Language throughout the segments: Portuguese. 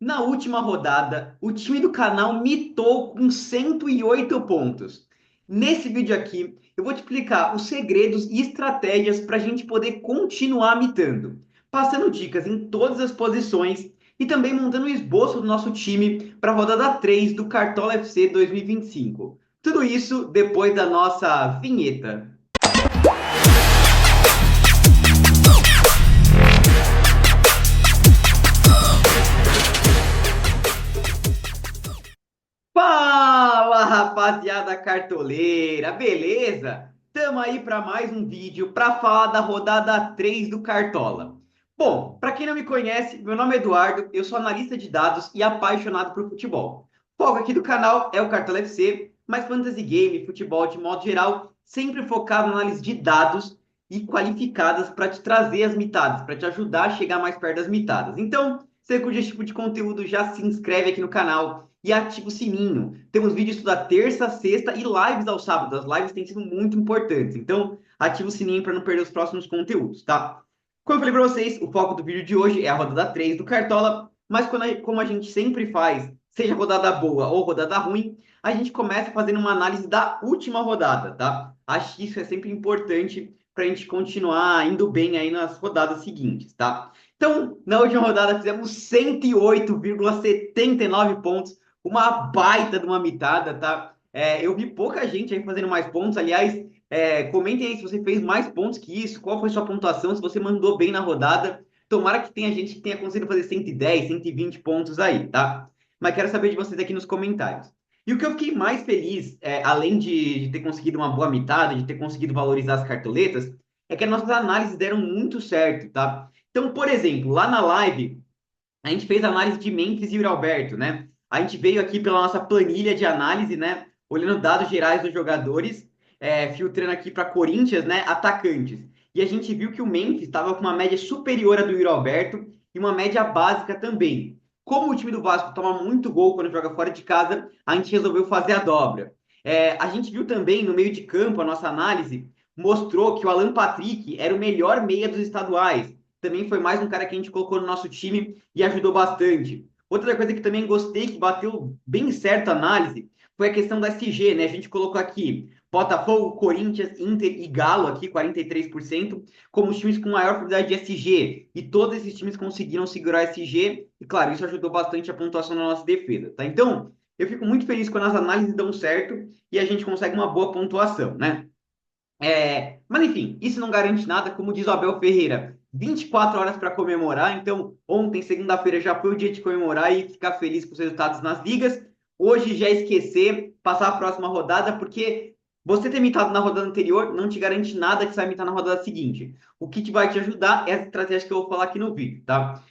Na última rodada, o time do canal mitou com 108 pontos. Nesse vídeo aqui, eu vou te explicar os segredos e estratégias para a gente poder continuar mitando, passando dicas em todas as posições e também montando um esboço do nosso time para a rodada 3 do Cartola FC 2025. Tudo isso depois da nossa vinheta. Fala, rapaziada cartoleira, beleza? Tamo aí para mais um vídeo para falar da rodada 3 do Cartola. Bom, para quem não me conhece, meu nome é Eduardo, eu sou analista de dados e apaixonado por futebol. O foco aqui do canal é o Cartola FC, mas fantasy game, futebol de modo geral, sempre focado na análise de dados e qualificadas para te trazer as mitadas, para te ajudar a chegar mais perto das mitadas. Então, se você curte esse tipo de conteúdo, já se inscreve aqui no canal e ativa o sininho. Temos vídeos toda terça, sexta e lives ao sábado. As lives têm sido muito importantes. Então, ativa o sininho para não perder os próximos conteúdos, tá? Como eu falei para vocês, o foco do vídeo de hoje é a rodada 3 do Cartola, mas como a gente sempre faz, seja rodada boa ou rodada ruim, a gente começa fazendo uma análise da última rodada, tá? Acho que isso é sempre importante para a gente continuar indo bem aí nas rodadas seguintes, tá? Então, na última rodada fizemos 108,79 pontos, uma baita de uma mitada, tá? Eu vi pouca gente aí fazendo mais pontos. Aliás, comentem aí se você fez mais pontos que isso, qual foi sua pontuação, se você mandou bem na rodada. Tomara que tenha gente que tenha conseguido fazer 110, 120 pontos aí, tá? Mas quero saber de vocês aqui nos comentários. E o que eu fiquei mais feliz, além de ter conseguido uma boa mitada, de ter conseguido valorizar as cartoletas, é que as nossas análises deram muito certo, tá? Então, por exemplo, lá na live, a gente fez análise de Memphis e Yuri Alberto, né? A gente veio aqui pela nossa planilha de análise, né? Olhando dados gerais dos jogadores, filtrando aqui para Corinthians, né? Atacantes. E a gente viu que o Memphis estava com uma média superior à do Yuri Alberto e uma média básica também. Como o time do Vasco toma muito gol quando joga fora de casa, a gente resolveu fazer a dobra. A gente viu também no meio de campo, a nossa análise mostrou que o Alan Patrick era o melhor meia dos estaduais. Também foi mais um cara que a gente colocou no nosso time e ajudou bastante. Outra coisa que também gostei, que bateu bem certo a análise, foi a questão da SG, né? A gente colocou aqui Botafogo, Corinthians, Inter e Galo, aqui 43%, como os times com maior probabilidade de SG. E todos esses times conseguiram segurar a SG, e claro, isso ajudou bastante a pontuação da nossa defesa, tá? Então, eu fico muito feliz quando as análises dão certo e a gente consegue uma boa pontuação, né? Mas enfim, isso não garante nada, como diz o Abel Ferreira. 24 horas para comemorar, então ontem, segunda-feira, já foi o dia de comemorar e ficar feliz com os resultados nas ligas. Hoje já esquecer, passar a próxima rodada, porque você ter mitado na rodada anterior não te garante nada que você vai mitar na rodada seguinte. O que vai te ajudar é a estratégia que eu vou falar aqui no vídeo, tá?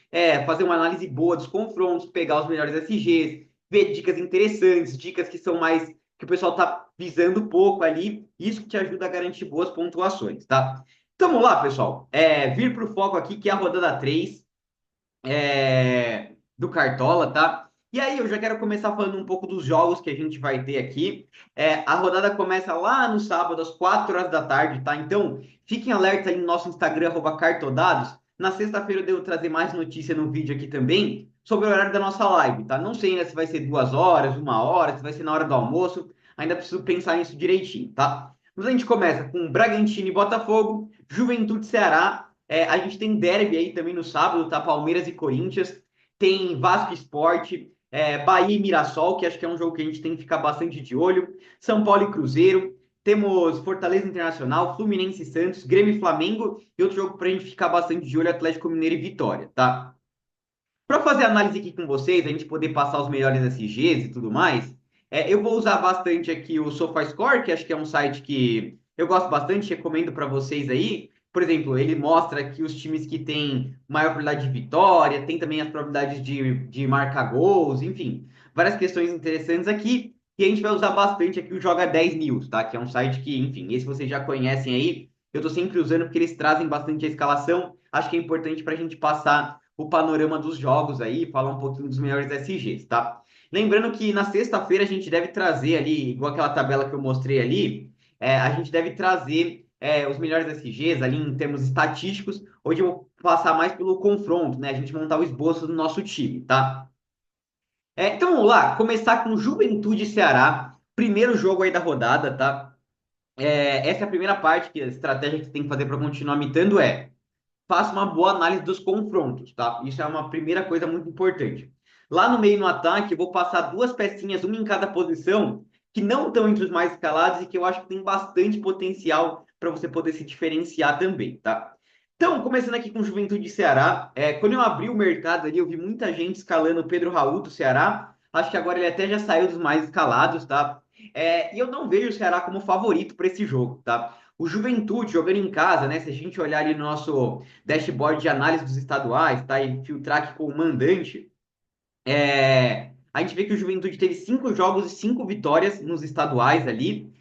Fazer uma análise boa dos confrontos, pegar os melhores SGs, ver dicas interessantes, dicas que são mais que o pessoal está visando pouco ali, isso que te ajuda a garantir boas pontuações, tá? Então, vamos lá, pessoal. Vir para o foco aqui, que é a rodada 3 do Cartola, tá? E aí, eu já quero começar falando um pouco dos jogos que a gente vai ter aqui. A rodada começa lá no sábado, às 4 horas da tarde, tá? Então, fiquem alertas aí no nosso Instagram, @cartodados. Na sexta-feira eu devo trazer mais notícia no vídeo aqui também, sobre o horário da nossa live, tá? Não sei ainda se vai ser 2 horas, 1 hora, se vai ser na hora do almoço. Ainda preciso pensar nisso direitinho, tá? Mas a gente começa com Bragantino e Botafogo, Juventude e Ceará. A gente tem derby aí também no sábado, tá? Palmeiras e Corinthians. Tem Vasco Sport, Bahia e Mirassol, que acho que é um jogo que a gente tem que ficar bastante de olho. São Paulo e Cruzeiro. Temos Fortaleza Internacional, Fluminense e Santos, Grêmio e Flamengo. E outro jogo para a gente ficar bastante de olho, Atlético Mineiro e Vitória, tá? Para fazer análise aqui com vocês, a gente poder passar os melhores SGs e tudo mais, eu vou usar bastante aqui o SofaScore, que acho que é um site que eu gosto bastante, recomendo para vocês aí. Por exemplo, ele mostra aqui os times que têm maior probabilidade de vitória, tem também as probabilidades de marcar gols, enfim, várias questões interessantes aqui. E a gente vai usar bastante aqui o Joga 10 News, tá? Que é um site que, enfim, esse vocês já conhecem aí. Eu estou sempre usando porque eles trazem bastante a escalação. Acho que é importante para a gente passar o panorama dos jogos aí, falar um pouquinho dos melhores SGs, tá? Lembrando que na sexta-feira a gente deve trazer ali, igual aquela tabela que eu mostrei ali, a gente deve trazer os melhores SGs ali em termos estatísticos. Hoje eu vou passar mais pelo confronto, né? A gente montar o esboço do nosso time, tá? Então vamos lá, começar com Juventude e Ceará, primeiro jogo aí da rodada, tá? Essa é a primeira parte, que a estratégia que você tem que fazer para continuar mitando faça uma boa análise dos confrontos, tá? Isso é uma primeira coisa muito importante. Lá no meio, no ataque, eu vou passar duas pecinhas, uma em cada posição, que não estão entre os mais escalados e que eu acho que tem bastante potencial para você poder se diferenciar também, tá? Então, começando aqui com Juventude e Ceará, quando eu abri o mercado ali, eu vi muita gente escalando o Pedro Raul do Ceará. Acho que agora ele até já saiu dos mais escalados, tá? E eu não vejo o Ceará como favorito para esse jogo, tá? O Juventude jogando em casa, né? Se a gente olhar ali no nosso dashboard de análise dos estaduais, tá? E filtrar aqui com o mandante, a gente vê que o Juventude teve 5 jogos e 5 vitórias nos estaduais ali,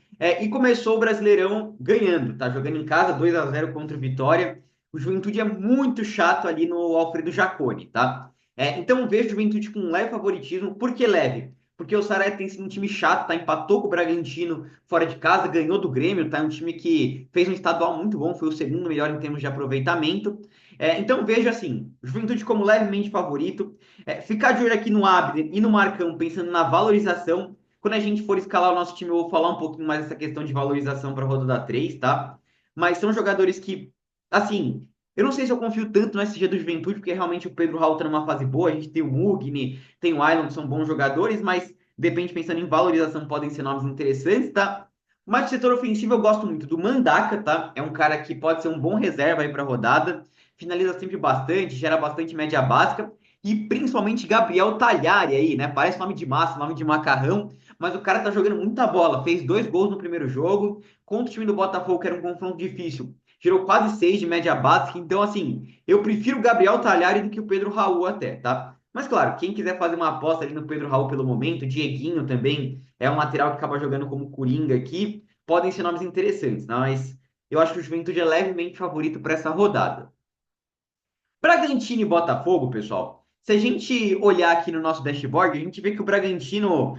e começou o Brasileirão ganhando, tá? Jogando em casa, 2-0 contra o Vitória. O Juventude é muito chato ali no Alfredo Jaconi, tá? Então eu vejo o Juventude com um leve favoritismo. Por que leve? Porque o Ceará tem sido um time chato, tá? Empatou com o Bragantino fora de casa, ganhou do Grêmio, tá? Um time que fez um estadual muito bom, foi o segundo melhor em termos de aproveitamento. Então vejo assim, Juventude como levemente favorito. Ficar de olho aqui no Abner e no Marcão, pensando na valorização. Quando a gente for escalar o nosso time, eu vou falar um pouquinho mais dessa questão de valorização para a rodada 3, tá? Mas são jogadores que, assim, eu não sei se eu confio tanto no SG do Juventude, porque realmente o Pedro Raul tá numa fase boa, a gente tem o Mugni, tem o Island, que são bons jogadores, mas depende, pensando em valorização, podem ser nomes interessantes, tá? Mas do setor ofensivo eu gosto muito do Mandaka, tá? É um cara que pode ser um bom reserva aí para a rodada, finaliza sempre bastante, gera bastante média básica, e principalmente Gabriel Talhari aí, né? Parece nome de massa, nome de macarrão, mas o cara tá jogando muita bola. Fez 2 gols no primeiro jogo contra o time do Botafogo, que era um confronto difícil. Gerou quase 6 de média básica. Então, assim, eu prefiro o Gabriel Talhari do que o Pedro Raul até, tá? Mas, claro, quem quiser fazer uma aposta ali no Pedro Raul pelo momento, Dieguinho também é um lateral que acaba jogando como Coringa aqui, podem ser nomes interessantes, né? Mas eu acho que o Juventude é levemente favorito para essa rodada. Bragantino e Botafogo, pessoal. Se a gente olhar aqui no nosso dashboard, a gente vê que o Bragantino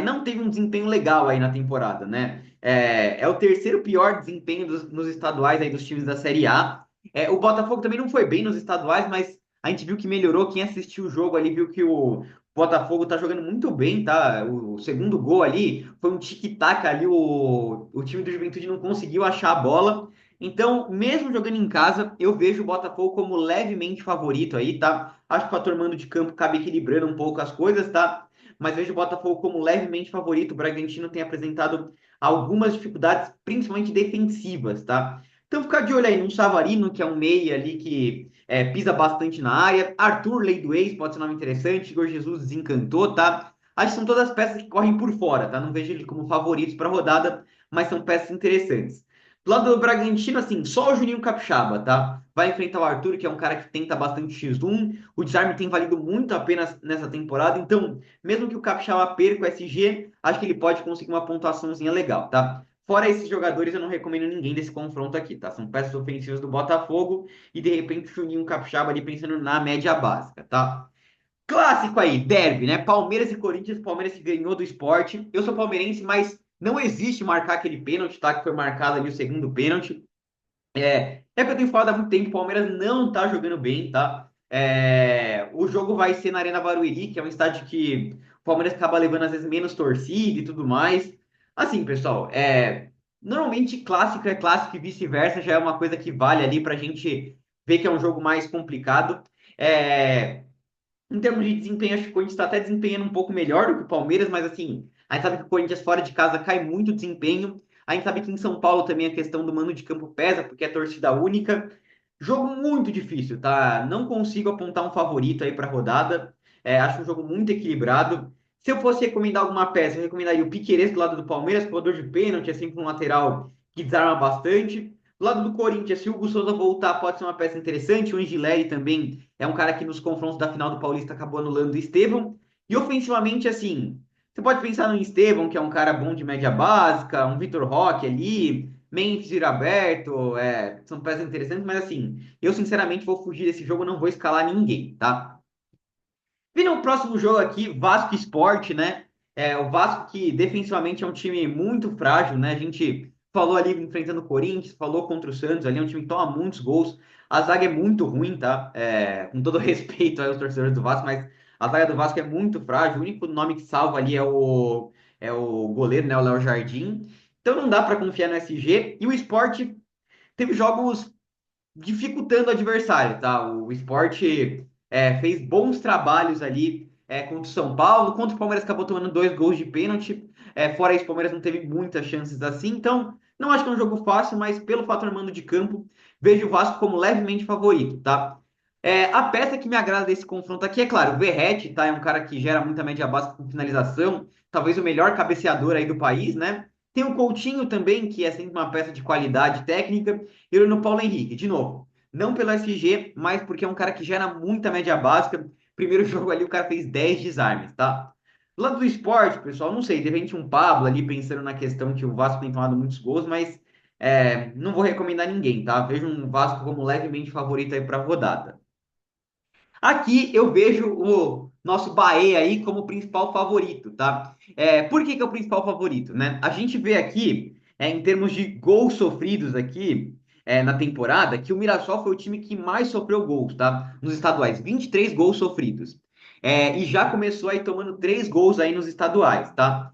não teve um desempenho legal aí na temporada, né? É o terceiro pior desempenho nos estaduais aí dos times da Série A. O Botafogo também não foi bem nos estaduais, mas a gente viu que melhorou. Quem assistiu o jogo ali viu que o Botafogo tá jogando muito bem, tá? O segundo gol ali foi um tic-tac ali, o time do Juventude não conseguiu achar a bola. Então, mesmo jogando em casa, eu vejo o Botafogo como levemente favorito aí, tá? Acho que o fator mando de campo cabe equilibrando um pouco as coisas, tá? Mas vejo o Botafogo como levemente favorito. O Bragantino tem apresentado algumas dificuldades, principalmente defensivas, tá? Então, ficar de olho aí no Savarino, que é um meia ali que pisa bastante na área. Arthur, lei do ex, pode ser um nome interessante. Igor Jesus desencantou, tá? Acho que são todas peças que correm por fora, tá? Não vejo ele como favoritos para a rodada, mas são peças interessantes. Do lado do Bragantino, assim, só o Juninho Capixaba, tá? Vai enfrentar o Arthur, que é um cara que tenta bastante X1. O desarme tem valido muito a pena nessa temporada. Então, mesmo que o Capixaba perca o SG, acho que ele pode conseguir uma pontuaçãozinha legal, tá? Fora esses jogadores, eu não recomendo ninguém desse confronto aqui, tá? São peças ofensivas do Botafogo e, de repente, o Juninho Capixaba ali pensando na média básica, tá? Clássico aí, derby, né? Palmeiras e Corinthians, Palmeiras que ganhou do Sport. Eu sou palmeirense, mas não existe marcar aquele pênalti, tá? Que foi marcado ali o segundo pênalti. Que eu tenho falado há muito tempo, o Palmeiras não tá jogando bem, tá? O jogo vai ser na Arena Barueri, que é um estádio que o Palmeiras acaba levando às vezes menos torcida e tudo mais. Assim, pessoal, normalmente clássico é clássico e vice-versa, já é uma coisa que vale ali pra gente ver que é um jogo mais complicado. É, Em termos de desempenho, acho que o Corinthians está até desempenhando um pouco melhor do que o Palmeiras, mas assim, a gente sabe que o Corinthians fora de casa cai muito o desempenho. A gente sabe que em São Paulo também a questão do mando de campo pesa, porque é torcida única. Jogo muito difícil, tá? Não consigo apontar um favorito aí para a rodada. Acho um jogo muito equilibrado. Se eu fosse recomendar alguma peça, eu recomendaria o Piquerez do lado do Palmeiras, cobrador de pênalti, é sempre um lateral que desarma bastante. Do lado do Corinthians, se o Hugo Souza voltar, pode ser uma peça interessante. O Angileri também é um cara que nos confrontos da final do Paulista acabou anulando o Estevão. E ofensivamente, assim, você pode pensar no Estevão, que é um cara bom de média básica, um Vitor Roque ali, Memphis Aberto, são peças interessantes, mas assim, eu sinceramente vou fugir desse jogo, não vou escalar ninguém, tá? Vindo o próximo jogo aqui, Vasco Sport, né? O Vasco que defensivamente é um time muito frágil, né? A gente falou ali enfrentando o Corinthians, falou contra o Santos, ali é um time que toma muitos gols. A zaga é muito ruim, tá? Com todo respeito aos torcedores do Vasco, mas A zaga do Vasco é muito frágil, o único nome que salva ali é o goleiro, né, o Léo Jardim. Então não dá para confiar no SG. E o Sport teve jogos dificultando o adversário, tá? O Sport fez bons trabalhos ali contra o São Paulo, contra o Palmeiras acabou tomando 2 gols de pênalti. Fora isso, o Palmeiras não teve muitas chances assim, então não acho que é um jogo fácil, mas pelo fator mando de campo, vejo o Vasco como levemente favorito, tá? A peça que me agrada desse confronto aqui é, claro, o Verratti, tá? É um cara que gera muita média básica com finalização, talvez o melhor cabeceador aí do país, né? Tem o Coutinho também, que é sempre uma peça de qualidade técnica, e no Paulo Henrique, de novo. Não pelo SG, mas porque é um cara que gera muita média básica. Primeiro jogo ali, o cara fez 10 desarmes, tá? Do lado do esporte, pessoal, não sei, de repente um Pablo ali pensando na questão que o Vasco tem tomado muitos gols, mas não vou recomendar ninguém, tá? Vejo um Vasco como levemente favorito aí para a rodada. Aqui eu vejo o nosso Bahia aí como principal favorito, tá? Por que que é o principal favorito, né? A gente vê aqui, em termos de gols sofridos aqui, na temporada, que o Mirassol foi o time que mais sofreu gols, tá? Nos estaduais, 23 gols sofridos. E já começou aí tomando 3 gols aí nos estaduais, tá?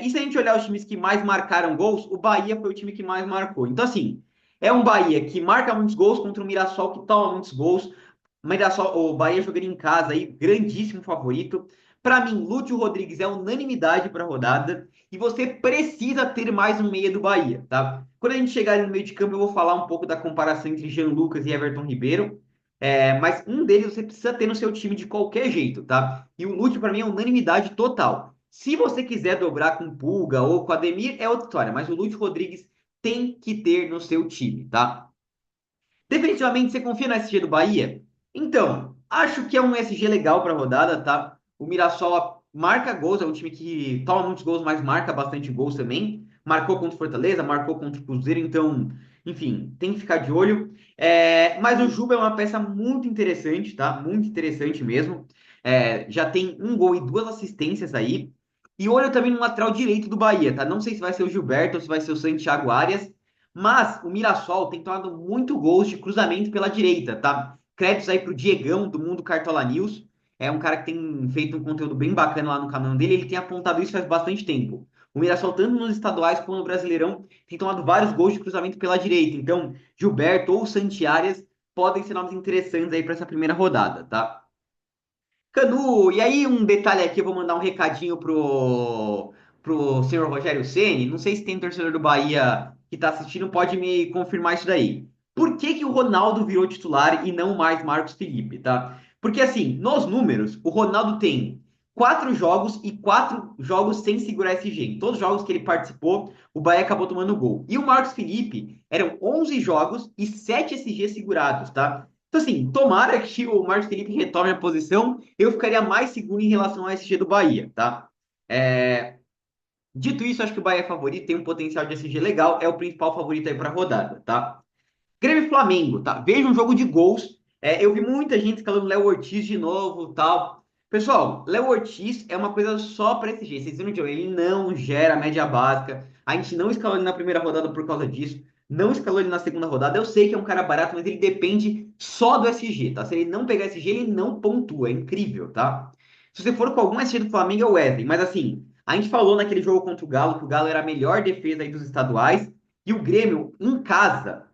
E se a gente olhar os times que mais marcaram gols, o Bahia foi o time que mais marcou. Então, assim, é um Bahia que marca muitos gols contra o Mirassol que toma muitos gols. Mas dá só o Bahia jogando em casa aí, grandíssimo favorito. Para mim, Lúcio Rodrigues é unanimidade para a rodada e você precisa ter mais um meia do Bahia, tá? Quando a gente chegar ali no meio de campo, eu vou falar um pouco da comparação entre Jean Lucas e Everton Ribeiro. Mas um deles você precisa ter no seu time de qualquer jeito, tá? E o Lúcio, para mim, é unanimidade total. Se você quiser dobrar com Pulga ou com Ademir, é outra história, mas o Lúcio Rodrigues tem que ter no seu time, tá? Definitivamente, você confia no SG do Bahia? Então, acho que é um SG legal para a rodada, tá? O Mirassol marca gols, é um time que toma muitos gols, mas marca bastante gols também. Marcou contra o Fortaleza, marcou contra o Cruzeiro, então, enfim, tem que ficar de olho. Mas o Juba é uma peça muito interessante, tá? Muito interessante mesmo. Já tem um gol e 2 assistências aí. E olho também no lateral direito do Bahia, tá? Não sei se vai ser o Gilberto ou se vai ser o Santiago Arias. Mas o Mirassol tem tomado muito gols de cruzamento pela direita, tá? Créditos aí pro Diegão, do Mundo Cartola News. É um cara que tem feito um conteúdo bem bacana lá no canal dele. Ele tem apontado isso faz bastante tempo. O Mirassol, tanto nos estaduais como no Brasileirão, tem tomado vários gols de cruzamento pela direita. Então, Gilberto ou Santiárias podem ser nomes interessantes aí para essa primeira rodada, tá? Canu, e aí um detalhe aqui, eu vou mandar um recadinho pro senhor Rogério Ceni. Não sei se tem torcedor do Bahia que está assistindo, pode me confirmar isso daí. Por que que o Ronaldo virou titular e não mais Marcos Felipe, tá? Porque assim, nos números, o Ronaldo tem 4 jogos e 4 jogos sem segurar SG. Em todos os jogos que ele participou, o Bahia acabou tomando gol. E o Marcos Felipe eram 11 jogos e 7 SG segurados, tá? Então, assim, tomara que o Marcos Felipe retome a posição, eu ficaria mais seguro em relação ao SG do Bahia, tá? É, Dito isso, acho que o Bahia é favorito, tem um potencial de SG legal, é o principal favorito aí para a rodada, tá? Grêmio e Flamengo, tá? Veja um jogo de gols. Eu vi muita gente escalando Léo Ortiz de novo, tal. Pessoal, Léo Ortiz é uma coisa só para SG. Vocês viram que ele não gera média básica. A gente não escalou ele na primeira rodada por causa disso. Não escalou ele na segunda rodada. Eu sei que é um cara barato, mas ele depende só do SG, tá? Se ele não pegar SG, ele não pontua. É incrível, tá? Se você for com algum SG do Flamengo, é o Wesley. Mas assim, a gente falou naquele jogo contra o Galo que o Galo era a melhor defesa aí dos estaduais. E o Grêmio, em casa,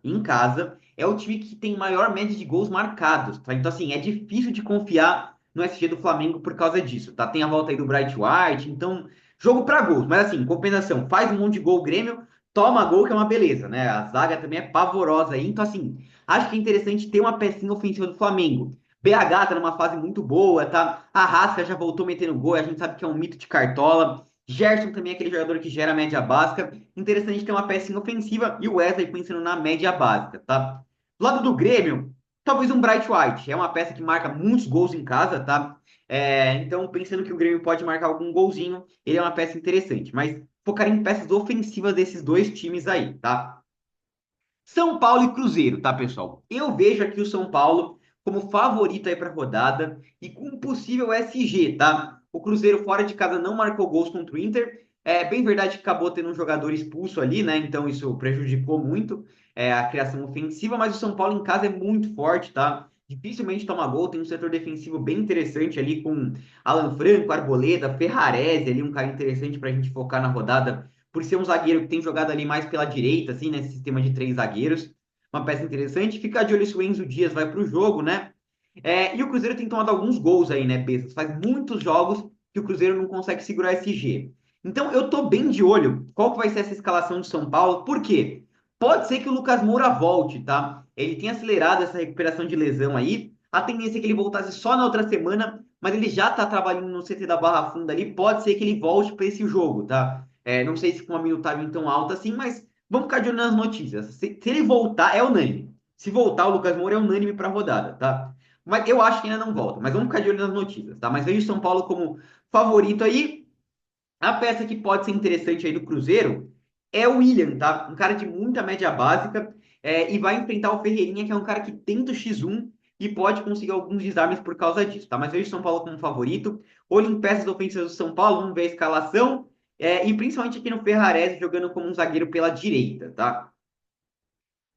é o time que tem maior média de gols marcados, tá? Então, assim, é difícil de confiar no SG do Flamengo por causa disso, tá? Tem a volta aí do Bright White, então, jogo para gols. Mas, assim, compensação, faz um monte de gol o Grêmio, toma gol, que é uma beleza, né? A zaga também é pavorosa aí. Então, assim, acho que é interessante ter uma pecinha ofensiva do Flamengo. BH tá numa fase muito boa, tá? A Rasca já voltou metendo gol, a gente sabe que é um mito de cartola. Gerson também é aquele jogador que gera média básica. Interessante ter uma pecinha ofensiva e o Wesley pensando na média básica, tá? Do lado do Grêmio, talvez um Bright White. É uma peça que marca muitos gols em casa, tá? Então, pensando que o Grêmio pode marcar algum golzinho, ele é uma peça interessante. Mas focar em peças ofensivas desses dois times aí, tá? São Paulo e Cruzeiro, tá, pessoal? Eu vejo aqui o São Paulo como favorito aí para a rodada e com um possível SG, tá? O Cruzeiro fora de casa não marcou gols contra o Inter. É bem verdade que acabou tendo um jogador expulso ali, né? Então isso prejudicou muito a criação ofensiva, mas o São Paulo em casa é muito forte, tá? dificilmente toma gol, tem um setor defensivo bem interessante ali com Alan Franco, Arboleda, Ferrarese ali, um cara interessante para a gente focar na rodada, por ser um zagueiro que tem jogado ali mais pela direita, assim, nesse sistema de três zagueiros, uma peça interessante. Fica de olho se o Enzo Dias vai para o jogo, né? E o Cruzeiro tem tomado alguns gols aí, né, Bestas? Faz muitos jogos que o Cruzeiro não consegue segurar esse G. Então, eu tô bem de olho qual que vai ser essa escalação de São Paulo, por quê? Pode ser que o Lucas Moura volte, tá? Ele tem acelerado essa recuperação de lesão aí. A tendência é que ele voltasse só na outra semana, mas ele já tá trabalhando no CT da Barra Funda ali. Pode ser que ele volte para esse jogo, tá? Não sei se com uma minutagem tão alta assim, mas vamos ficar de olho nas notícias. Se ele voltar, é unânime. Se voltar, o Lucas Moura é unânime para a rodada, tá? Mas eu acho que ainda não volta. Mas vamos ficar de olho nas notícias, tá? Mas vejo o São Paulo como favorito aí. A peça que pode ser interessante aí do Cruzeiro é o William, tá? Um cara de muita média básica e vai enfrentar o Ferreirinha, que é um cara que tenta o X1 e pode conseguir alguns desarmes por causa disso, tá? Mas vejo o São Paulo como favorito. Olho em peças ofensivas do São Paulo, vamos ver a escalação. E principalmente aqui no Ferrarese, jogando como um zagueiro pela direita, tá?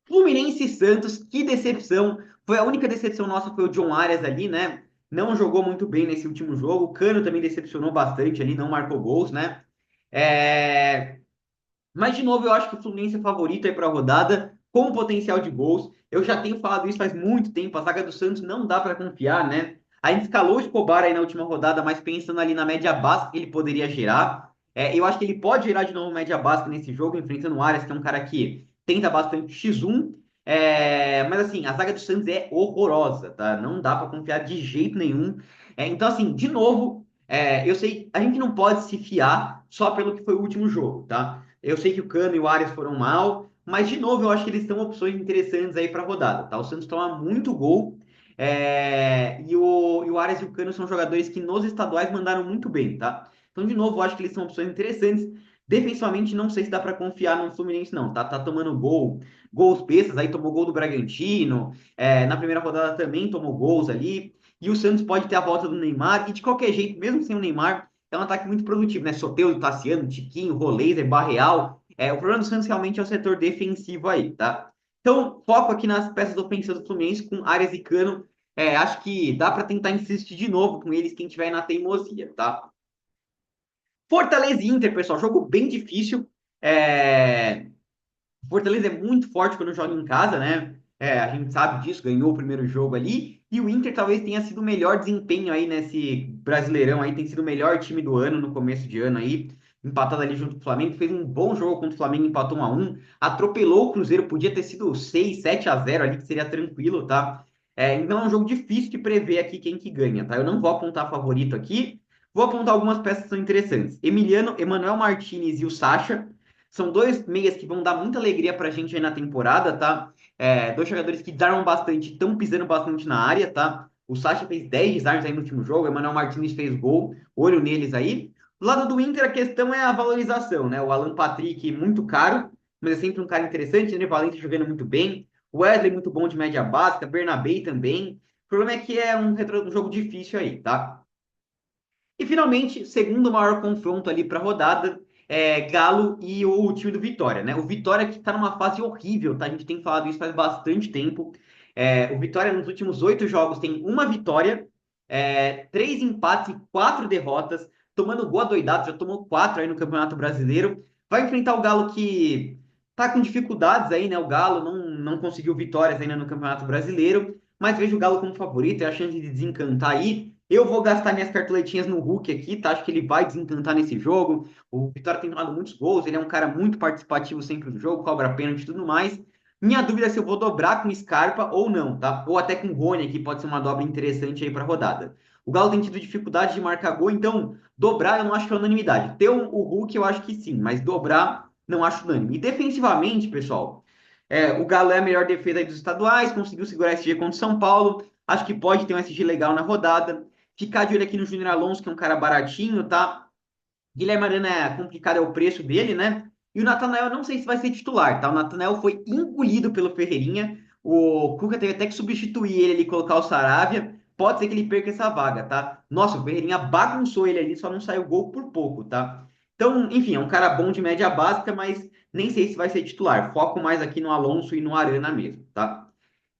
Fluminense e Santos, que decepção. Foi a única decepção nossa, foi o John Arias ali, né? Não jogou muito bem nesse último jogo. O Cano também decepcionou bastante ali, não marcou gols, né? É... Mas, de novo, eu acho que o Fluminense é favorito aí para a rodada, com potencial de gols. Eu já tenho falado isso faz muito tempo. A zaga do Santos não dá para confiar, né? A gente escalou o Escobar aí na última rodada, mas pensando ali na média básica que ele poderia gerar. Eu acho que ele pode gerar de novo média básica nesse jogo, enfrentando o Arias, que é um cara que tenta bastante X1. Mas, assim, a zaga do Santos é horrorosa, tá? Não dá para confiar de jeito nenhum. Então, assim, de novo, eu sei, a gente não pode se fiar só pelo que foi o último jogo, tá? Eu sei que o Cano e o Arias foram mal, mas de novo eu acho que eles são opções interessantes aí para a rodada, tá? O Santos toma muito gol, e o Arias e o Cano são jogadores que nos estaduais mandaram muito bem, tá? Então, de novo, eu acho que eles são opções interessantes. Defensivamente, não sei se dá para confiar no Fluminense, não, tá? Tá tomando gols bestas, aí tomou gol do Bragantino, na primeira rodada também tomou gols ali, e o Santos pode ter a volta do Neymar, e de qualquer jeito, mesmo sem o Neymar, é um ataque muito produtivo, né? Soteldo, Tassiano, Tiquinho, Roleiser, Barreal. O problema do Santos realmente é o setor defensivo aí, tá? Então, foco aqui nas peças ofensivas do Fluminense com Arias e Cano. Acho que dá para tentar insistir de novo com eles quem tiver na teimosia, tá? Fortaleza e Inter, pessoal, jogo bem difícil. É... Fortaleza é muito forte quando joga em casa, né? A gente sabe disso, ganhou o primeiro jogo ali. E o Inter talvez tenha sido o melhor desempenho aí nesse Brasileirão aí, tem sido o melhor time do ano no começo de ano aí, empatado ali junto com o Flamengo, fez um bom jogo contra o Flamengo, empatou 1-1, atropelou o Cruzeiro, podia ter sido 6-7-0 ali, que seria tranquilo, tá? Então é um jogo difícil de prever aqui quem que ganha, tá? Eu não vou apontar favorito aqui, vou apontar algumas peças que são interessantes. Emiliano, Emanuel Martinez e o Sacha, são dois meias que vão dar muita alegria pra gente aí na temporada, tá? Dois jogadores que deram bastante, estão pisando bastante na área, tá? O Sacha fez 10 desarmes aí no último jogo, o Emmanuel Martinez fez gol, olho neles aí. Do lado do Inter, a questão é a valorização, né? O Alan Patrick, muito caro, mas é sempre um cara interessante, né? Valente jogando muito bem. O Wesley, muito bom de média básica. Bernabé também. O problema é que é um jogo difícil aí, tá? E finalmente, segundo maior confronto ali para a rodada, Galo e o time do Vitória, né? O Vitória que está numa fase horrível, tá? A gente tem falado isso faz bastante tempo. O Vitória nos últimos 8 jogos tem uma vitória, 3 empates e 4 derrotas, tomando gol adoidado, já tomou 4 aí no Campeonato Brasileiro. Vai enfrentar o Galo que tá com dificuldades aí, né? O Galo não conseguiu vitórias ainda no Campeonato Brasileiro, mas vejo o Galo como favorito, é a chance de desencantar aí. Eu vou gastar minhas cartoletinhas no Hulk aqui, tá? Acho que ele vai desencantar nesse jogo. O Vitória tem tomado muitos gols, ele é um cara muito participativo sempre do jogo, cobra pênalti e tudo mais. Minha dúvida é se eu vou dobrar com Scarpa ou não, tá? Ou até com Rony aqui, pode ser uma dobra interessante aí para a rodada. O Galo tem tido dificuldade de marcar gol, então dobrar eu não acho que é unanimidade. Ter o Hulk eu acho que sim, mas dobrar não acho unânime. E defensivamente, pessoal, o Galo é a melhor defesa aí dos estaduais, conseguiu segurar esse G contra o São Paulo. Acho que pode ter um SG legal na rodada. Ficar de olho aqui no Júnior Alonso, que é um cara baratinho, tá? Guilherme Arana é complicado, é o preço dele, né? E o Natanael, eu não sei se vai ser titular, tá? O Natanael foi engolido pelo Ferreirinha. O Cuca teve até que substituir ele ali, colocar o Saravia. Pode ser que ele perca essa vaga, tá? Nossa, o Ferreirinha bagunçou ele ali, só não saiu gol por pouco, tá? Então, enfim, é um cara bom de média básica, mas nem sei se vai ser titular. Foco mais aqui no Alonso e no Arana mesmo, tá?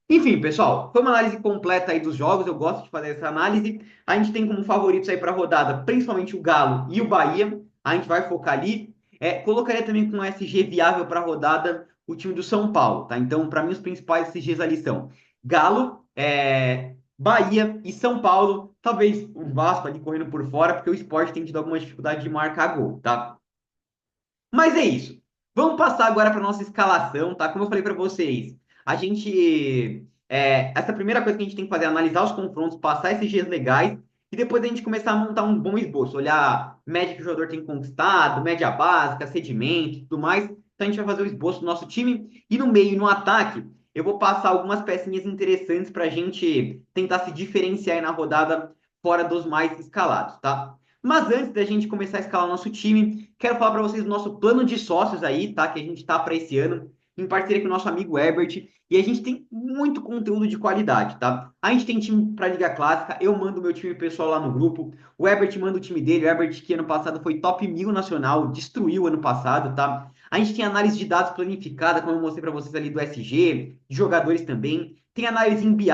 Enfim, pessoal, foi uma análise completa aí dos jogos. Eu gosto de fazer essa análise. A gente tem como favoritos aí para a rodada, principalmente o Galo e o Bahia. A gente vai focar ali. Colocaria também com SG viável para a rodada o time do São Paulo, tá? Então, para mim, os principais SGs ali são Galo, Bahia e São Paulo. Talvez o Vasco ali correndo por fora, porque o Sport tem tido alguma dificuldade de marcar gol, tá? Mas é isso. Vamos passar agora para nossa escalação, tá? Como eu falei para vocês, a gente. Essa primeira coisa que a gente tem que fazer é analisar os confrontos, passar esses dias legais e depois a gente começar a montar um bom esboço, olhar média que o jogador tem conquistado, média básica, sedimento e tudo mais. Então a gente vai fazer o esboço do nosso time e no meio, no ataque, eu vou passar algumas pecinhas interessantes para a gente tentar se diferenciar aí na rodada fora dos mais escalados, tá? Mas antes da gente começar a escalar nosso time, quero falar para vocês do nosso plano de sócios aí, tá? Que a gente está para esse ano, em parceria com o nosso amigo Herbert. E a gente tem muito conteúdo de qualidade, tá? A gente tem time para Liga Clássica, eu mando meu time pessoal lá no grupo, o Herbert manda o time dele, o Herbert que ano passado foi top 1000 nacional, destruiu ano passado, tá? A gente tem análise de dados planificada, como eu mostrei para vocês ali do SG, de jogadores também. Tem análise em BI,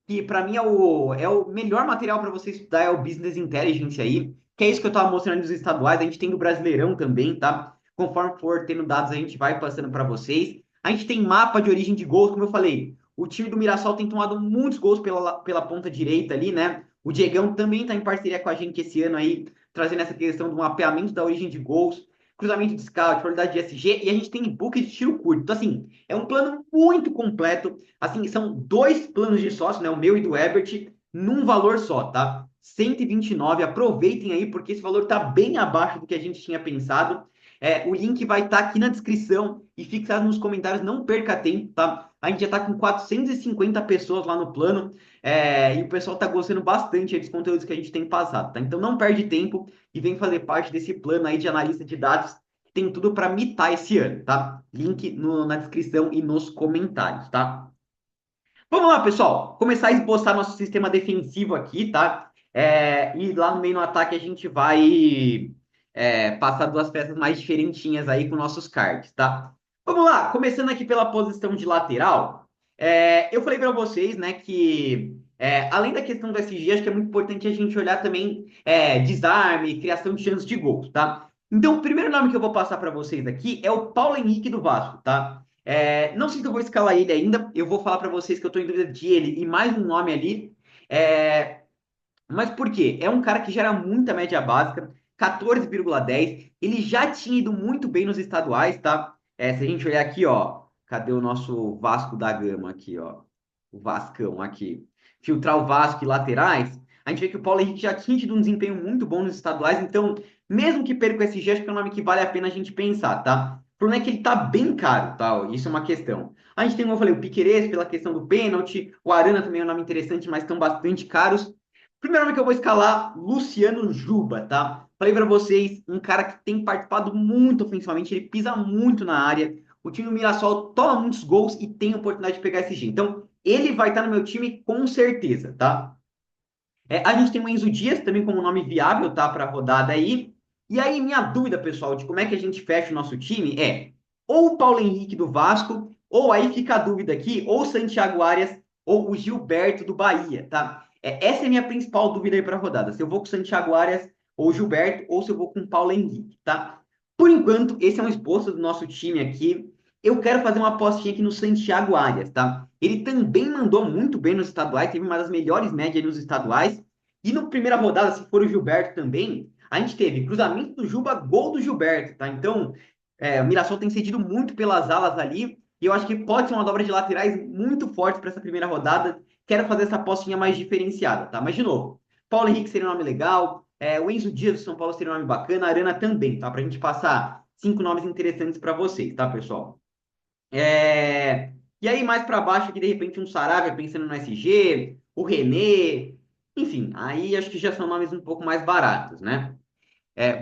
que para mim é o melhor material para você estudar, é o Business Intelligence aí, que é isso que eu estava mostrando nos estaduais. A gente tem do Brasileirão também, tá? Conforme for tendo dados, a gente vai passando para vocês. A gente tem mapa de origem de gols, como eu falei. O time do Mirassol tem tomado muitos gols pela ponta direita ali, né? O Diegão também está em parceria com a gente esse ano aí, trazendo essa questão do mapeamento da origem de gols, cruzamento de scout, qualidade de SG, e a gente tem book de tiro curto. Então, assim, é um plano muito completo. Assim, são dois planos de sócio, né? O meu e do Herbert, num valor só, tá? 129, aproveitem aí, porque esse valor está bem abaixo do que a gente tinha pensado. O link vai estar aqui na descrição e fixado nos comentários, não perca tempo, tá? A gente já está com 450 pessoas lá no plano, e o pessoal está gostando bastante dos conteúdos que a gente tem passado, tá? Então não perde tempo e vem fazer parte desse plano aí de analista de dados, que tem tudo para mitar esse ano, tá? Link na descrição e nos comentários, tá? Vamos lá, pessoal. Começar a esboçar nosso sistema defensivo aqui, tá? E lá no meio no ataque a gente vai passar duas peças mais diferentinhas aí com nossos cards, tá? Vamos lá, começando aqui pela posição de lateral. Eu falei para vocês, né, que além da questão do SG, acho que é muito importante a gente olhar também desarme, criação de chances de gols, tá? Então, o primeiro nome que eu vou passar para vocês aqui é o Paulo Henrique do Vasco, tá? Não sei se eu vou escalar ele ainda. Eu vou falar para vocês que eu estou em dúvida de ele e mais um nome ali. É, mas por quê? É um cara que gera muita média básica, 14,10. Ele já tinha ido muito bem nos estaduais, tá? Se a gente olhar aqui, ó, cadê o nosso Vasco da Gama aqui, ó? O Vascão aqui. Filtrar o Vasco e laterais, a gente vê que o Paulo Henrique já tinha tido um desempenho muito bom nos estaduais, então, mesmo que perca o SG, acho que é um nome que vale a pena a gente pensar, tá? O problema é que ele tá bem caro, tá? Isso é uma questão. A gente tem, como eu falei, o Piquerez pela questão do pênalti, o Arana também é um nome interessante, mas estão bastante caros. Primeiro nome que eu vou escalar, Luciano Juba, tá? Falei para vocês, um cara que tem participado muito ofensivamente, ele pisa muito na área. O time do Mirassol toma muitos gols e tem a oportunidade de pegar esse G. Então, ele vai estar no meu time com certeza, tá? A gente tem o Enzo Dias também como nome viável, tá? Para a rodada aí. E aí, minha dúvida, pessoal, de como é que a gente fecha o nosso time é ou o Paulo Henrique do Vasco, ou aí fica a dúvida aqui, ou o Santiago Arias, ou o Gilberto do Bahia, tá? Essa é a minha principal dúvida aí para a rodada. Se eu vou com o Santiago Arias ou o Gilberto, ou se eu vou com o Paulo Henrique, tá? Por enquanto, esse é um esboço do nosso time aqui. Eu quero fazer uma apostinha aqui no Santiago Arias, tá? Ele também mandou muito bem nos estaduais, teve uma das melhores médias nos estaduais. E na primeira rodada, se for o Gilberto também, a gente teve cruzamento do Juba, gol do Gilberto, tá? Então, o Mirassol tem cedido muito pelas alas ali, e eu acho que pode ser uma dobra de laterais muito forte para essa primeira rodada. Quero fazer essa apostinha mais diferenciada, tá? Mas, de novo, Paulo Henrique seria um nome legal, o Enzo Dias do São Paulo seria um nome bacana, a Arana também, tá? Para a gente passar 5 nomes interessantes para vocês, tá, pessoal? É, E aí, mais para baixo aqui, de repente, um Saravia pensando no SG, o René, enfim, aí acho que já são nomes um pouco mais baratos, né?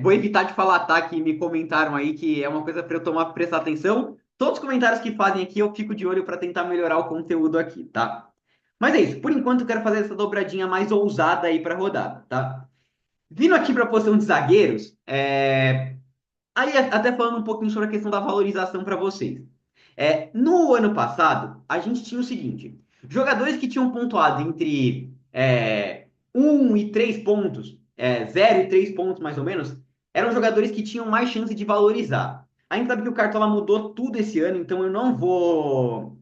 Vou evitar de falar, tá? Que me comentaram aí que é uma coisa para eu prestar atenção. Todos os comentários que fazem aqui, eu fico de olho para tentar melhorar o conteúdo aqui, tá? Mas é isso. Por enquanto, eu quero fazer essa dobradinha mais ousada aí para rodada, tá? Vindo aqui para a posição de zagueiros, aí até falando um pouquinho sobre a questão da valorização para vocês. No ano passado, a gente tinha o seguinte: Jogadores que tinham pontuado entre 1 e 3 pontos, 0 e 3 pontos mais ou menos, eram jogadores que tinham mais chance de valorizar. A gente sabe que o Cartola mudou tudo esse ano, então eu não vou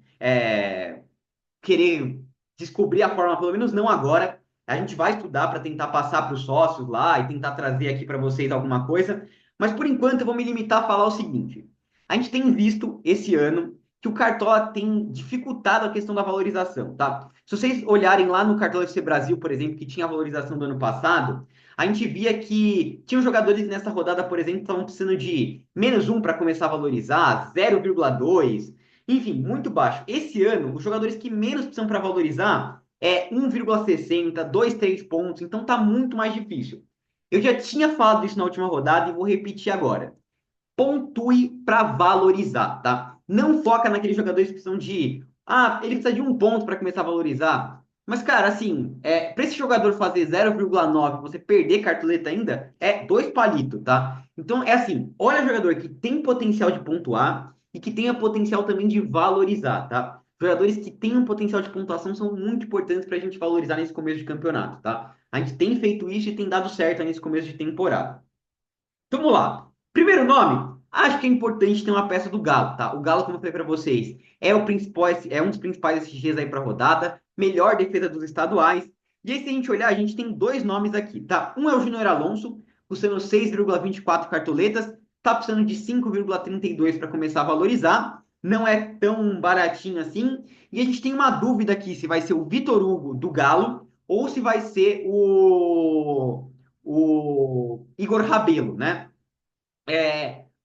querer descobrir a forma, pelo menos não agora. A gente vai estudar para tentar passar para os sócios lá e tentar trazer aqui para vocês alguma coisa. Mas por enquanto eu vou me limitar a falar o seguinte: a gente tem visto esse ano que o Cartola tem dificultado a questão da valorização, tá? Se vocês olharem lá no Cartola FC Brasil, por exemplo, que tinha a valorização do ano passado, a gente via que tinham jogadores nessa rodada, por exemplo, que estavam precisando de -1 para começar a valorizar, 0,2, enfim, muito baixo. Esse ano, os jogadores que menos precisam para valorizar é 1,60, 2, 3 pontos, então tá muito mais difícil. Eu já tinha falado isso na última rodada e vou repetir agora. Pontue para valorizar, tá? Não foca naqueles jogadores que precisam de. Ah, ele precisa de 1 ponto para começar a valorizar. Mas, cara, assim, para esse jogador fazer 0,9, você perder cartoleta ainda, é 2 palitos, tá? Então, é assim, olha jogador que tem potencial de pontuar e que tenha potencial também de valorizar, tá? Jogadores que tenham potencial de pontuação são muito importantes para a gente valorizar nesse começo de campeonato, tá? A gente tem feito isso e tem dado certo nesse começo de temporada. Então, vamos lá. Primeiro nome, acho que é importante ter uma peça do Galo, tá? O Galo, como eu falei para vocês, é o principal, é um dos principais SGs aí para a rodada, melhor defesa dos estaduais. E aí, se a gente olhar, a gente tem dois nomes aqui, tá? Um é o Júnior Alonso, custando 6,24 cartoletas, tá precisando de 5,32 para começar a valorizar. Não é tão baratinho assim. E a gente tem uma dúvida aqui se vai ser o Vitor Hugo do Galo ou se vai ser o Igor Rabelo, né?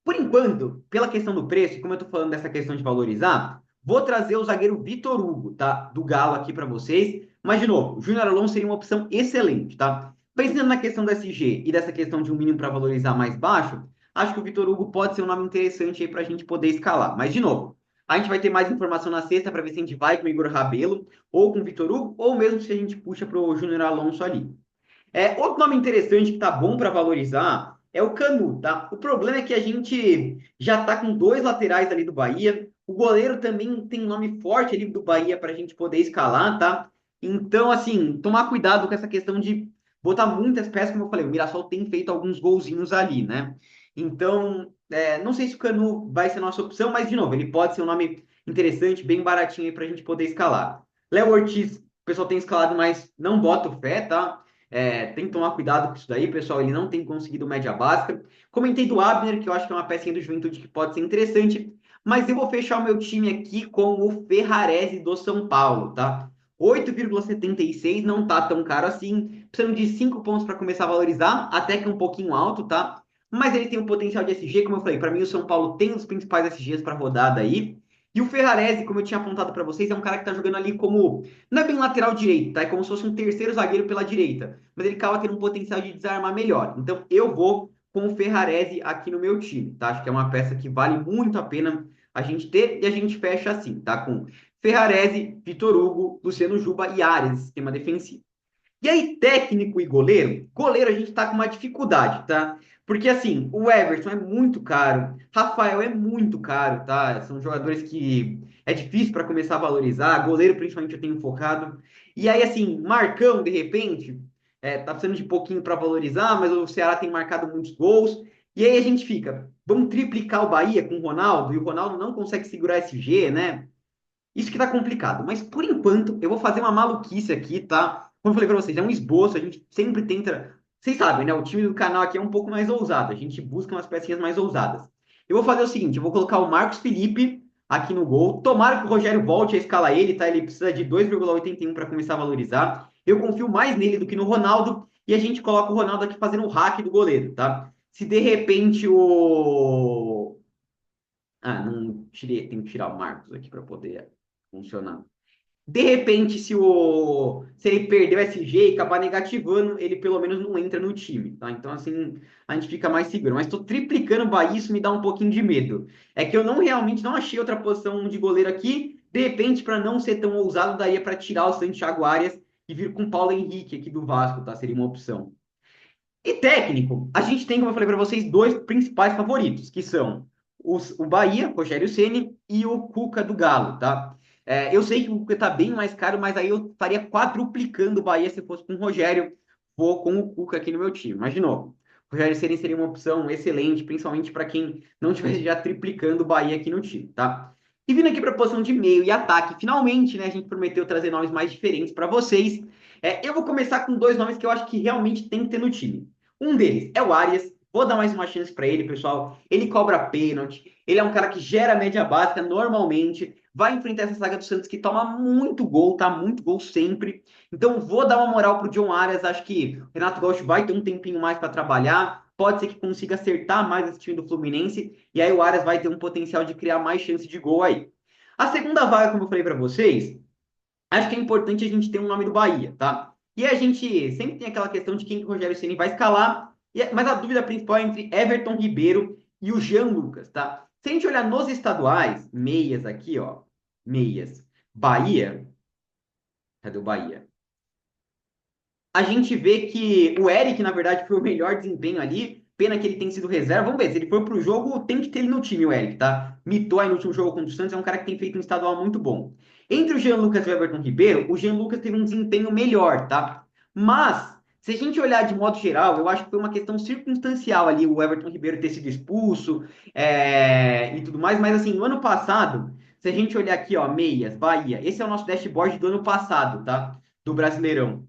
Por enquanto, pela questão do preço, como eu tô falando dessa questão de valorizar, vou trazer o zagueiro Vitor Hugo, tá? Do Galo aqui para vocês. Mas, de novo, o Júnior Alonso seria uma opção excelente, tá? Pensando na questão do SG e dessa questão de um mínimo para valorizar mais baixo, acho que o Vitor Hugo pode ser um nome interessante aí para a gente poder escalar. Mas, de novo, a gente vai ter mais informação na sexta para ver se a gente vai com o Igor Rabelo ou com o Vitor Hugo, ou mesmo se a gente puxa para o Júnior Alonso ali. Outro nome interessante que tá bom para valorizar é o Canu, tá? O problema é que a gente já tá com dois laterais ali do Bahia. O goleiro também tem um nome forte ali do Bahia para a gente poder escalar, tá? Então, assim, tomar cuidado com essa questão de botar muitas peças, como eu falei, o Mirassol tem feito alguns golzinhos ali, né? Então, não sei se o Canu vai ser a nossa opção, mas, de novo, ele pode ser um nome interessante, bem baratinho aí para a gente poder escalar. Léo Ortiz, o pessoal tem escalado, mas não bota fé, tá? Tem que tomar cuidado com isso daí, pessoal. Ele não tem conseguido média básica. Comentei do Abner, que eu acho que é uma pecinha do Juventude que pode ser interessante. Mas eu vou fechar o meu time aqui com o Ferrarese do São Paulo, tá? 8,76 não tá tão caro assim. Precisando de 5 pontos para começar a valorizar, até que é um pouquinho alto, tá? Mas ele tem um potencial de SG, como eu falei. Para mim, o São Paulo tem os principais SGs para rodada aí. E o Ferrarese, como eu tinha apontado para vocês, é um cara que tá jogando ali como. Não é bem lateral direito, tá? É como se fosse um terceiro zagueiro pela direita. Mas ele acaba tendo um potencial de desarmar melhor. Então eu vou com o Ferrarese aqui no meu time, tá? Acho que é uma peça que vale muito a pena a gente ter e a gente fecha assim, tá? Com Ferrarese, Vitor Hugo, Luciano Juba e Ares, sistema defensivo. E aí, técnico e goleiro? Goleiro a gente tá com uma dificuldade, tá? Porque assim, o Everton é muito caro, Rafael é muito caro, tá? São jogadores que é difícil para começar a valorizar, goleiro principalmente eu tenho focado. E aí, assim, Marcão, de repente, tá precisando de pouquinho para valorizar, mas o Ceará tem marcado muitos gols. E aí a gente fica, vamos triplicar o Bahia com o Ronaldo, e o Ronaldo não consegue segurar esse G, né? Isso que tá complicado. Mas por enquanto, eu vou fazer uma maluquice aqui, tá? Como eu falei pra vocês, é um esboço, a gente sempre tenta. Vocês sabem, né? O time do canal aqui é um pouco mais ousado. A gente busca umas pecinhas mais ousadas. Eu vou fazer o seguinte: eu vou colocar o Marcos Felipe aqui no gol. Tomara que o Rogério volte a escalar ele, tá? Ele precisa de 2,81 para começar a valorizar. Eu confio mais nele do que no Ronaldo. E a gente coloca o Ronaldo aqui fazendo o hack do goleiro, tá? Se de repente o. Ah, não tirei, tem que tirar o Marcos aqui para poder funcionar. De repente, se ele perder o SG e acabar negativando, ele pelo menos não entra no time, tá? Então, assim, a gente fica mais seguro. Mas tô triplicando o Bahia, isso me dá um pouquinho de medo. É que eu realmente não achei outra posição de goleiro aqui. De repente, para não ser tão ousado, daria para tirar o Santiago Arias e vir com o Paulo Henrique aqui do Vasco, tá? Seria uma opção. E técnico, a gente tem, como eu falei para vocês, dois principais favoritos, que são o Bahia, Rogério Ceni e o Cuca do Galo, tá? Eu sei que o Cuca tá bem mais caro, mas aí eu estaria quadruplicando o Bahia se fosse com o Rogério. Vou com o Cuca aqui no meu time. Imaginou? O Rogério Ceni seria uma opção excelente, principalmente para quem não estivesse já triplicando o Bahia aqui no time, tá? E vindo aqui para a posição de meio e ataque, finalmente, né, a gente prometeu trazer nomes mais diferentes para vocês. Eu vou começar com dois nomes que eu acho que realmente tem que ter no time. Um deles é o Arias. Vou dar mais uma chance para ele, pessoal. Ele cobra pênalti. Ele é um cara que gera média básica normalmente. Vai enfrentar essa saga do Santos que toma muito gol, tá? Muito gol sempre. Então vou dar uma moral pro John Arias. Acho que o Renato Gaúcho vai ter um tempinho mais para trabalhar. Pode ser que consiga acertar mais esse time do Fluminense. E aí o Arias vai ter um potencial de criar mais chance de gol aí. A segunda vaga, como eu falei para vocês, acho que é importante a gente ter um nome do Bahia, tá? E a gente sempre tem aquela questão de quem que o Rogério Ceni vai escalar, mas a dúvida principal é entre Everton Ribeiro e o Jean Lucas, tá? Se a gente olhar nos estaduais, meias aqui, ó, meias, Bahia, cadê o Bahia? A gente vê que o Eric, na verdade, foi o melhor desempenho ali. Pena que ele tem sido reserva. Vamos ver, se ele for pro jogo, tem que ter ele no time, o Eric, tá? Mitou aí no último jogo contra o Santos, é um cara que tem feito um estadual muito bom. Entre o Jean Lucas e o Everton Ribeiro, o Jean Lucas teve um desempenho melhor, tá? Mas, se a gente olhar de modo geral, eu acho que foi uma questão circunstancial ali, o Everton Ribeiro ter sido expulso e tudo mais. Mas, assim, no ano passado, se a gente olhar aqui, ó, meias, Bahia, esse é o nosso dashboard do ano passado, tá? Do Brasileirão.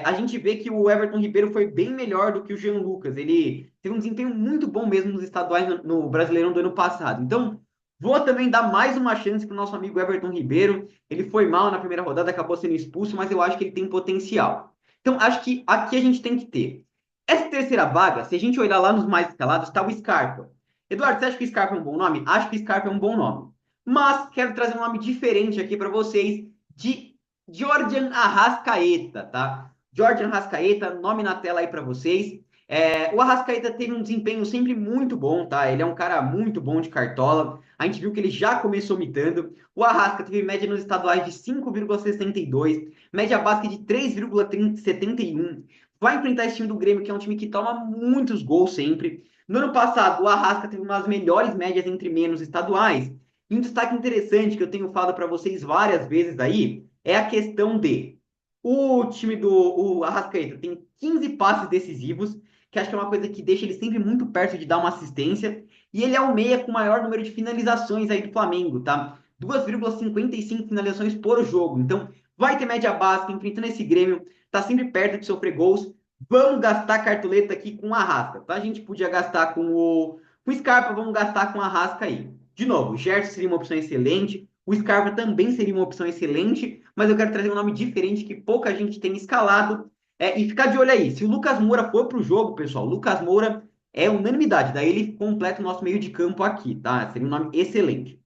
A gente vê que o Everton Ribeiro foi bem melhor do que o Jean Lucas. Ele teve um desempenho muito bom mesmo nos estaduais no Brasileirão do ano passado. Então, vou também dar mais uma chance para o nosso amigo Everton Ribeiro. Ele foi mal na primeira rodada, acabou sendo expulso, mas eu acho que ele tem potencial. Então, acho que aqui a gente tem que ter. Essa terceira vaga, se a gente olhar lá nos mais escalados, está o Scarpa. Eduardo, você acha que o Scarpa é um bom nome? Acho que o Scarpa é um bom nome. Mas quero trazer um nome diferente aqui para vocês, de Jordan Arrascaeta, tá? Jordan Arrascaeta, nome na tela aí para vocês. O Arrascaeta teve um desempenho sempre muito bom, tá? Ele é um cara muito bom de cartola. A gente viu que ele já começou mitando. O Arrasca teve média nos estaduais de 5,62, média básica de 3,71. Vai enfrentar esse time do Grêmio, que é um time que toma muitos gols sempre. No ano passado, o Arrasca teve uma das melhores médias entre menos estaduais. E um destaque interessante que eu tenho falado para vocês várias vezes aí é a questão de o time do Arrascaeta tem 15 passes decisivos, que acho que é uma coisa que deixa ele sempre muito perto de dar uma assistência. E ele é o meia com o maior número de finalizações aí do Flamengo, tá? 2,55 finalizações por jogo. Então, vai ter média básica, enfrentando esse Grêmio, tá sempre perto de sofrer gols. Vamos gastar cartoleta aqui com o Arrasca, tá? A gente podia gastar com o Scarpa, vamos gastar com o Arrasca aí. De novo, o Gerson seria uma opção excelente. O Scarpa também seria uma opção excelente, mas eu quero trazer um nome diferente que pouca gente tem escalado. E ficar de olho aí. Se o Lucas Moura for para o jogo, pessoal, o Lucas Moura é unanimidade. Daí ele completa o nosso meio de campo aqui, tá? Seria um nome excelente.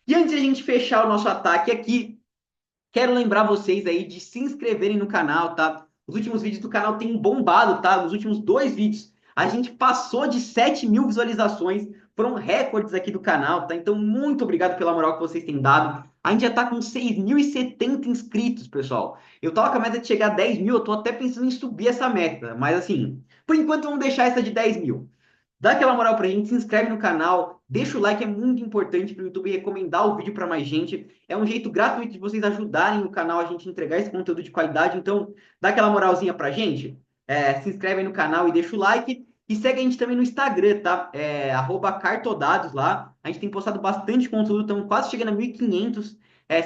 E antes de a gente fechar o nosso ataque aqui, quero lembrar vocês aí de se inscreverem no canal, tá? Os últimos vídeos do canal têm bombado, tá? Nos últimos dois vídeos, a gente passou de 7 mil visualizações. Foram recordes aqui do canal, tá? Então, muito obrigado pela moral que vocês têm dado. A gente já tá com 6.070 inscritos, pessoal. Eu tava com a meta de chegar a 10 mil, eu tô até pensando em subir essa meta. Mas, assim, por enquanto, vamos deixar essa de 10 mil. Dá aquela moral pra gente, se inscreve no canal, deixa o like, é muito importante para o YouTube recomendar o vídeo para mais gente. É um jeito gratuito de vocês ajudarem o canal a gente entregar esse conteúdo de qualidade. Então, dá aquela moralzinha pra gente, se inscreve aí no canal e deixa o like. E segue a gente também no Instagram, tá? @cartodados lá. A gente tem postado bastante conteúdo, estamos quase chegando a 1.500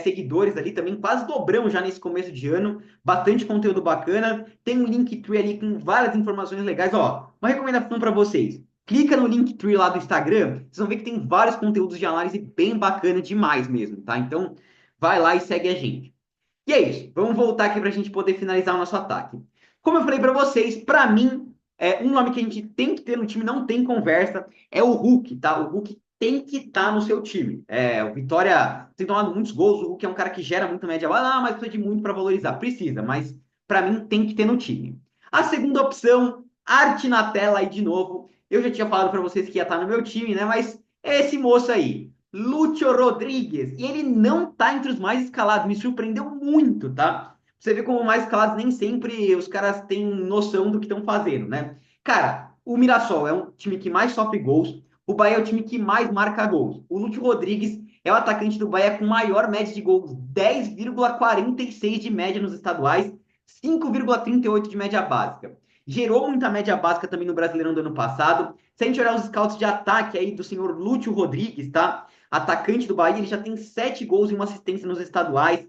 seguidores ali também, quase dobramos já nesse começo de ano. Bastante conteúdo bacana. Tem um Linktree ali com várias informações legais. Ó, uma recomendação para vocês. Clica no Linktree lá do Instagram, vocês vão ver que tem vários conteúdos de análise bem bacana demais mesmo, tá? Então, vai lá e segue a gente. E é isso, vamos voltar aqui para a gente poder finalizar o nosso ataque. Como eu falei para vocês, para mim, um nome que a gente tem que ter no time, não tem conversa, é o Hulk, tá? O Hulk tem que estar no seu time. O Vitória tem tomado muitos gols, o Hulk é um cara que gera muita média. Mas precisa de muito para valorizar. Precisa, mas para mim tem que ter no time. A segunda opção, arte na tela aí de novo. Eu já tinha falado para vocês que ia estar no meu time, né? Mas é esse moço aí, Lúcio Rodrigues. E ele não tá entre os mais escalados. Me surpreendeu muito, tá? Você vê como mais escalados nem sempre os caras têm noção do que estão fazendo, né? Cara, o Mirassol é um time que mais sofre gols. O Bahia é o time que mais marca gols. O Lúcio Rodrigues é o atacante do Bahia com maior média de gols, 10,46 de média nos estaduais, 5,38 de média básica. Gerou muita média básica também no Brasileirão do ano passado. Se a gente olhar os scouts de ataque aí do senhor Lúcio Rodrigues, tá? Atacante do Bahia, ele já tem 7 gols e uma assistência nos estaduais,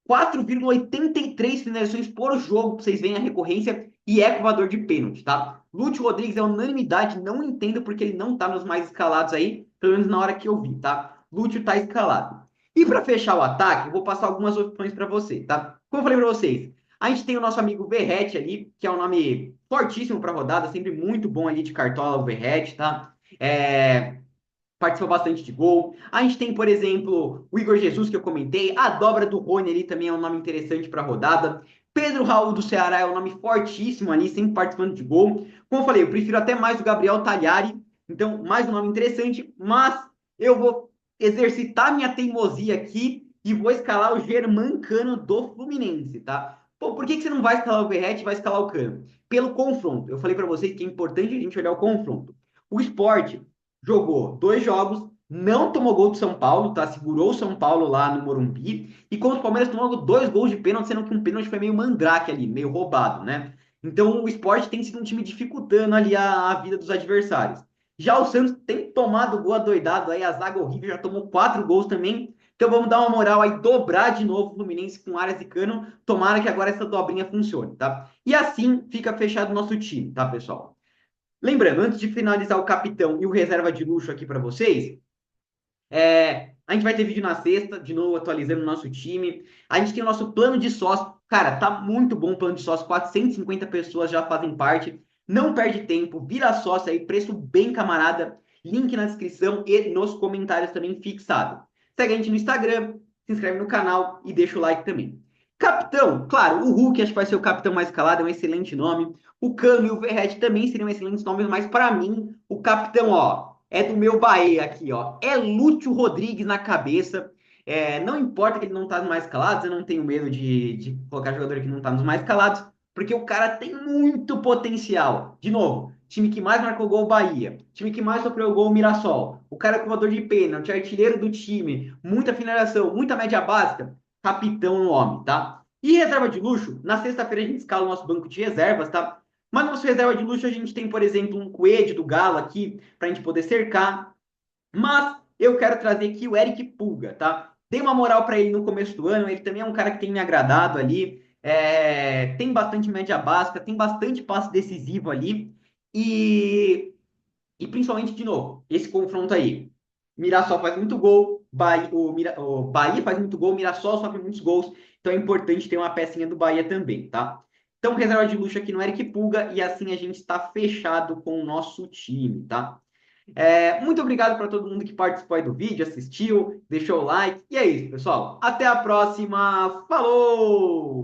4,83 finalizações por jogo, para vocês verem a recorrência, e é covador de pênalti, tá? Lúcio Rodrigues é unanimidade, não entendo porque ele não tá nos mais escalados aí, pelo menos na hora que eu vi, tá? Lúcio tá escalado. E para fechar o ataque, eu vou passar algumas opções para você, tá? Como eu falei para vocês, a gente tem o nosso amigo Verratti ali, que é um nome fortíssimo para rodada, sempre muito bom ali de cartola, o Verratti, tá? Participou bastante de gol. A gente tem, por exemplo, o Igor Jesus, que eu comentei. A dobra do Rony ali também é um nome interessante para a rodada. Pedro Raul do Ceará é um nome fortíssimo ali, sempre participando de gol. Como eu falei, eu prefiro até mais o Gabriel Talhari. Então, mais um nome interessante. Mas eu vou exercitar minha teimosia aqui e vou escalar o Germancano do Fluminense, tá? Pô, por que você não vai escalar o Verratti e vai escalar o Cano? Pelo confronto. Eu falei para vocês que é importante a gente olhar o confronto. O Sport jogou 2 jogos, não tomou gol do São Paulo, tá? Segurou o São Paulo lá no Morumbi. E contra o Palmeiras tomou 2 gols de pênalti, sendo que um pênalti foi meio mandrake ali, meio roubado, né? Então o Sport tem sido um time dificultando ali a vida dos adversários. Já o Santos tem tomado gol adoidado aí, a zaga horrível, já tomou 4 gols também. Então vamos dar uma moral aí, dobrar de novo o Fluminense com Arias e Cano. Tomara que agora essa dobrinha funcione, tá? E assim fica fechado o nosso time, tá, pessoal? Lembrando, antes de finalizar o capitão e o reserva de luxo aqui para vocês, a gente vai ter vídeo na sexta, de novo atualizando o nosso time. A gente tem o nosso plano de sócio. Cara, tá muito bom o plano de sócio. 450 pessoas já fazem parte. Não perde tempo, vira sócio aí, preço bem camarada. Link na descrição e nos comentários também fixado. Segue a gente no Instagram, se inscreve no canal e deixa o like também. Capitão, claro, o Hulk acho que vai ser o capitão mais escalado, é um excelente nome. O Cano e o Verratti também seriam excelentes nomes, mas para mim, o capitão, ó, é do meu Bahia aqui, ó. É Lúcio Rodrigues na cabeça. Não importa que ele não tá nos mais calados, eu não tenho medo de colocar jogador que não tá nos mais calados, porque o cara tem muito potencial. De novo, time que mais marcou gol, Bahia. Time que mais sofreu gol, Mirassol. O cara é cobrador de pênalti, artilheiro do time, muita finalização, muita média básica. Capitão no homem, tá? E reserva de luxo, na sexta-feira a gente escala o nosso banco de reservas, tá? Mas no nosso reserva de luxo a gente tem, por exemplo, um Coelho do Galo aqui, para a gente poder cercar. Mas eu quero trazer aqui o Eric Pulga, tá? Dei uma moral para ele no começo do ano, ele também é um cara que tem me agradado ali, tem bastante média básica, tem bastante passe decisivo ali, e, e principalmente, de novo, esse confronto aí. Mirassol faz muito gol, o Bahia faz muito gol, o Mirassol sofre muitos gols, então é importante ter uma pecinha do Bahia também, tá? Então, reserva de luxo aqui no Eric Pulga, e assim a gente está fechado com o nosso time, tá? Muito obrigado para todo mundo que participou aí do vídeo, assistiu, deixou o like. E é isso, pessoal. Até a próxima. Falou!